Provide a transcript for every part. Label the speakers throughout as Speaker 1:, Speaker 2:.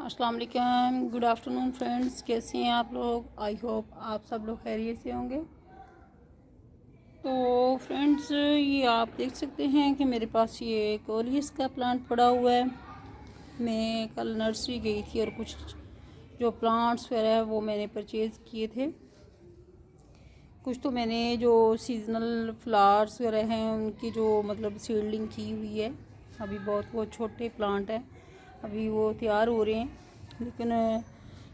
Speaker 1: अस्सलाम वालेकुम, good afternoon friends. कैसे हैं आप लोग? आई होप आप सब लोग खैरियत से होंगे। तो फ्रेंड्स, ये आप देख सकते हैं कि मेरे पास ये कोलियस का प्लांट पड़ा हुआ है। मैं कल नर्सरी गई थी और कुछ जो प्लांट्स वगैरह है वो मैंने परचेज़ किए थे। कुछ तो मैंने जो सीजनल फ्लावर्स वगैरह हैं उनकी जो मतलब सीडलिंग की हुई है। अभी बहुत वो छोटे प्लांट हैं, अभी वो तैयार हो रहे हैं, लेकिन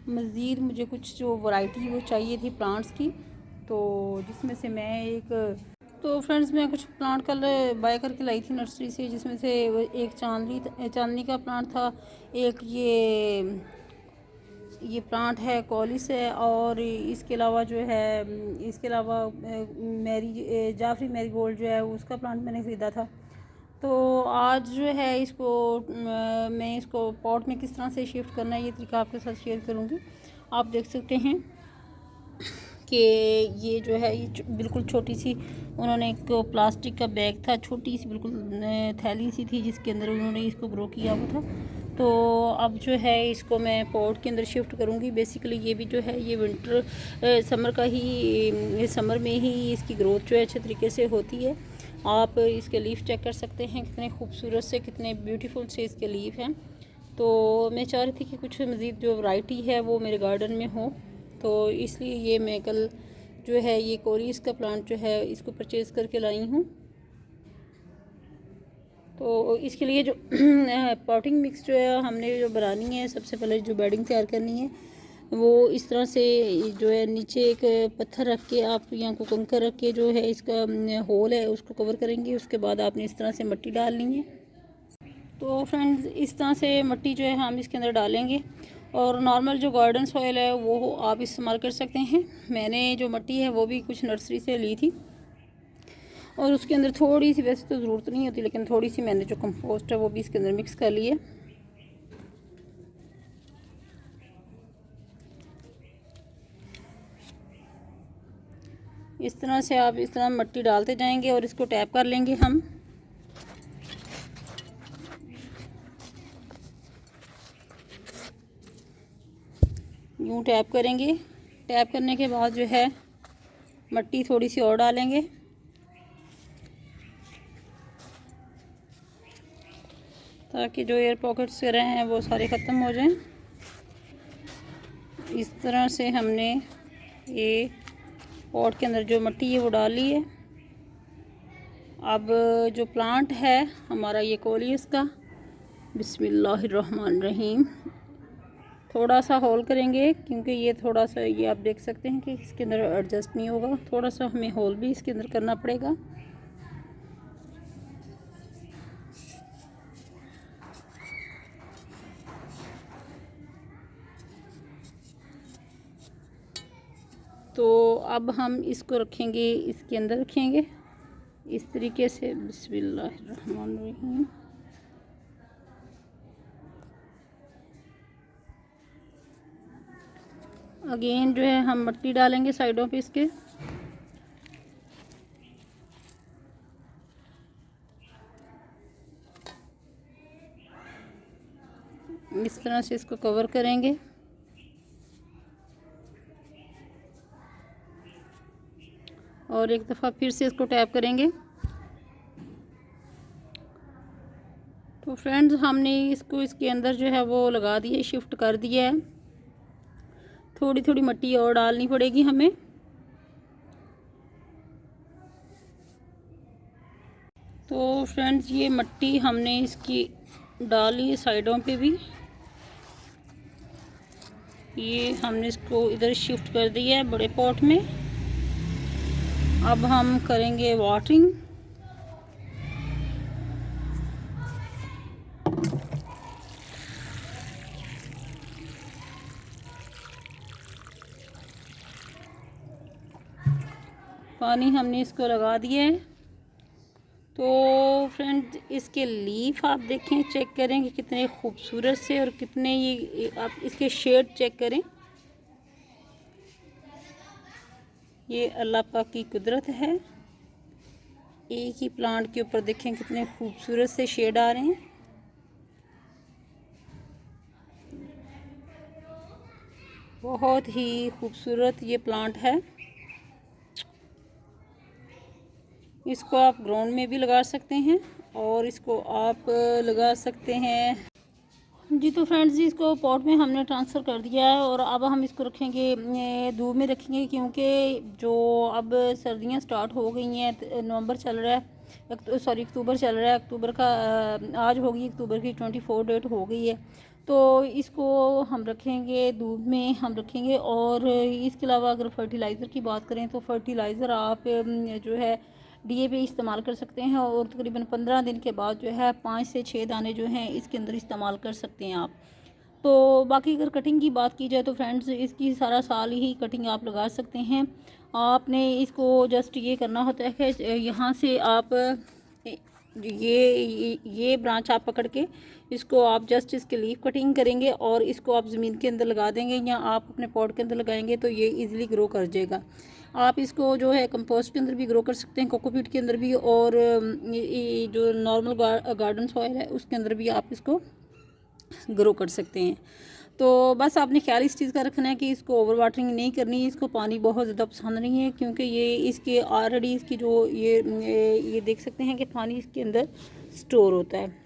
Speaker 1: मज़ीद मुझे कुछ जो वैरायटी वो चाहिए थी प्लांट्स की, तो जिसमें से मैं तो फ्रेंड्स मैं कुछ प्लांट कल बाय करके लाई थी नर्सरी से, जिसमें से एक चांदनी का प्लांट था, एक ये प्लांट है कॉलिस है, और इसके अलावा जो है इसके अलावा जाफरी मैरीगोल्ड जो है उसका प्लांट मैंने ख़रीदा था। तो आज जो है इसको मैं इसको पॉट में किस तरह से शिफ्ट करना है ये तरीका आपके साथ शेयर करूँगी। आप देख सकते हैं कि ये जो है ये बिल्कुल छोटी सी उन्होंने एक प्लास्टिक का बैग था, छोटी सी बिल्कुल थैली सी थी जिसके अंदर उन्होंने इसको ग्रो किया हुआ था। तो अब जो है इसको मैं पॉट के अंदर शिफ्ट करूँगी। बेसिकली ये भी जो है ये समर का ही समर में ही इसकी ग्रोथ जो है अच्छे तरीके से होती है। आप इसके लीफ चेक कर सकते हैं, कितने खूबसूरत से कितने ब्यूटीफुल से इसके लीफ हैं। तो मैं चाह रही थी कि कुछ मज़ीद जो वैरायटी है वो मेरे गार्डन में हो, तो इसलिए ये मैं कल जो है ये कोरियस का प्लांट जो है इसको परचेज़ करके लाई हूँ। तो इसके लिए जो पॉटिंग मिक्स जो है हमने जो बनानी है, सबसे पहले जो बेडिंग तैयार करनी है वो इस तरह से जो है नीचे एक पत्थर रख के आप यहाँ को कंकर रख के जो है इसका होल है उसको कवर करेंगे। उसके बाद आपने इस तरह से मिट्टी डालनी है। तो फ्रेंड्स इस तरह से मिट्टी जो है हम इसके अंदर डालेंगे, और नॉर्मल जो गार्डन सॉइल है वो आप इस्तेमाल कर सकते हैं। मैंने जो मिट्टी है वो भी कुछ नर्सरी से ली थी, और उसके अंदर थोड़ी सी, वैसे तो ज़रूरत नहीं होती, लेकिन थोड़ी सी मैंने जो कंपोस्ट है वो भी इसके अंदर मिक्स कर ली है। इस तरह से आप इस तरह मिट्टी डालते जाएंगे और इसको टैप कर लेंगे हम। यूँ टैप करेंगे। टैप करने के बाद जो है मिट्टी थोड़ी सी और डालेंगे, ताकि जो एयर पॉकेट्स वगैरह हैं वो सारे ख़त्म हो जाएं। इस तरह से हमने ये पॉट के अंदर जो मिट्टी है वो डाल ली है। अब जो प्लांट है हमारा ये कोलियस का, बिस्मिल्लाहिर्रहमानिर्रहीम, थोड़ा सा होल करेंगे क्योंकि ये थोड़ा सा, ये आप देख सकते हैं कि इसके अंदर एडजस्ट नहीं होगा, थोड़ा सा हमें होल भी इसके अंदर करना पड़ेगा। तो अब हम इसको रखेंगे, इसके अंदर रखेंगे इस तरीके से, बिस्मिल्लाहिर्रहमानिर्रहीम। अगेन जो है हम मिट्टी डालेंगे साइडों पे इसके। इस तरह से इसको कवर करेंगे। और एक दफ़ा फिर से इसको टैप करेंगे। तो फ्रेंड्स हमने इसको इसके अंदर जो है वो लगा दिया, शिफ्ट कर दिया है। थोड़ी थोड़ी मिट्टी और डालनी पड़ेगी हमें। तो फ्रेंड्स ये मिट्टी हमने इसकी डाली है साइडों पे भी। ये हमने इसको इधर शिफ्ट कर दिया है बड़े पॉट में। अब हम करेंगे वाटरिंग। पानी हमने इसको लगा दिया है। तो फ्रेंड इसके लीफ आप देखें, चेक करें कि कितने खूबसूरत से, और कितने ये आप इसके शेड चेक करें। ये अल्लाह पाक की कुदरत है। एक ही प्लांट के ऊपर देखें कितने खूबसूरत से शेड आ रहे हैं। बहुत ही खूबसूरत ये प्लांट है। इसको आप ग्राउंड में भी लगा सकते हैं और इसको आप लगा सकते हैं जी। तो फ्रेंड्स जी, इसको पॉट में हमने ट्रांसफ़र कर दिया है और अब हम इसको रखेंगे, धूप में रखेंगे, क्योंकि जो अब सर्दियां स्टार्ट हो गई हैं, नवंबर चल रहा है, सॉरी अक्टूबर चल रहा है। अक्टूबर का आज होगी अक्टूबर की 24 डेट हो गई है। तो इसको हम रखेंगे धूप में, हम रखेंगे। और इसके अलावा अगर फर्टिलाइज़र की बात करें तो फर्टिलाइज़र आप जो है डीएपी इस्तेमाल कर सकते हैं और तकरीबन 15 दिन के बाद जो है 5 से 6 दाने जो हैं इसके अंदर इस्तेमाल कर सकते हैं आप। तो बाकी अगर कटिंग की बात की जाए तो फ्रेंड्स, इसकी सारा साल ही कटिंग आप लगा सकते हैं। आपने इसको जस्ट ये करना होता है कि यहाँ से आप ये ब्रांच आप पकड़ के इसको आप जस्ट इसके लीफ कटिंग करेंगे और इसको आप ज़मीन के अंदर लगा देंगे या आप अपने पॉट के अंदर लगाएंगे तो ये इजीली ग्रो कर जाएगा। आप इसको जो है कंपोस्ट के अंदर भी ग्रो कर सकते हैं, कोकोपीट के अंदर भी, और ये जो नॉर्मल गार्डन सॉइल है उसके अंदर भी आप इसको ग्रो कर सकते हैं। तो बस आपने ख्याल इस चीज़ का रखना है कि इसको ओवर वाटरिंग नहीं करनी है। इसको पानी बहुत ज़्यादा पसंद नहीं है, क्योंकि ये इसके ऑलरेडी इसकी जो ये देख सकते हैं कि पानी इसके अंदर स्टोर होता है।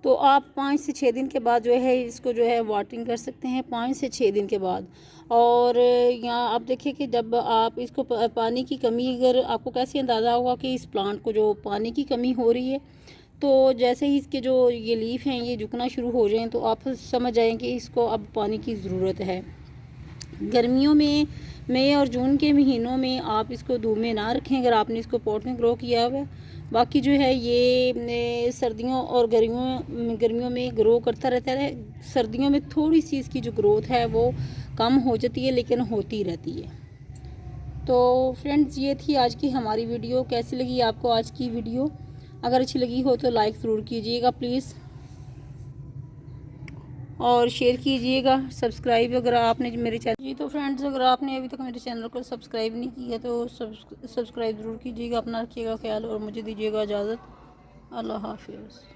Speaker 1: तो आप 5 से 6 दिन के बाद जो है इसको जो है वाटरिंग कर सकते हैं, 5 से 6 दिन के बाद। और यहाँ आप देखिए कि जब आप इसको पानी की कमी, अगर आपको कैसे अंदाज़ा होगा कि इस प्लांट को जो पानी की कमी हो रही है, तो जैसे ही इसके जो ये लीफ हैं ये झुकना शुरू हो जाएं तो आप समझ जाएं कि इसको अब पानी की ज़रूरत है। गर्मियों में मई और जून के महीनों में आप इसको धूप में ना रखें अगर आपने इसको पॉट में ग्रो किया हुआ है। बाकी जो है ये सर्दियों और गर्मियों में ग्रो करता रहता है। सर्दियों में थोड़ी सी इसकी जो ग्रोथ है वो कम हो जाती है, लेकिन होती रहती है। तो फ्रेंड्स, ये थी आज की हमारी वीडियो। कैसी लगी आपको आज की वीडियो? अगर अच्छी लगी हो तो लाइक ज़रूर कीजिएगा प्लीज़, और शेयर कीजिएगा। सब्सक्राइब अगर आपने मेरे चैनल जी, तो फ्रेंड्स अगर आपने अभी तक मेरे चैनल को सब्सक्राइब नहीं किया तो सब्सक्राइब ज़रूर कीजिएगा। अपना रखिएगा ख्याल और मुझे दीजिएगा इजाज़त। अल्लाह हाफिज़।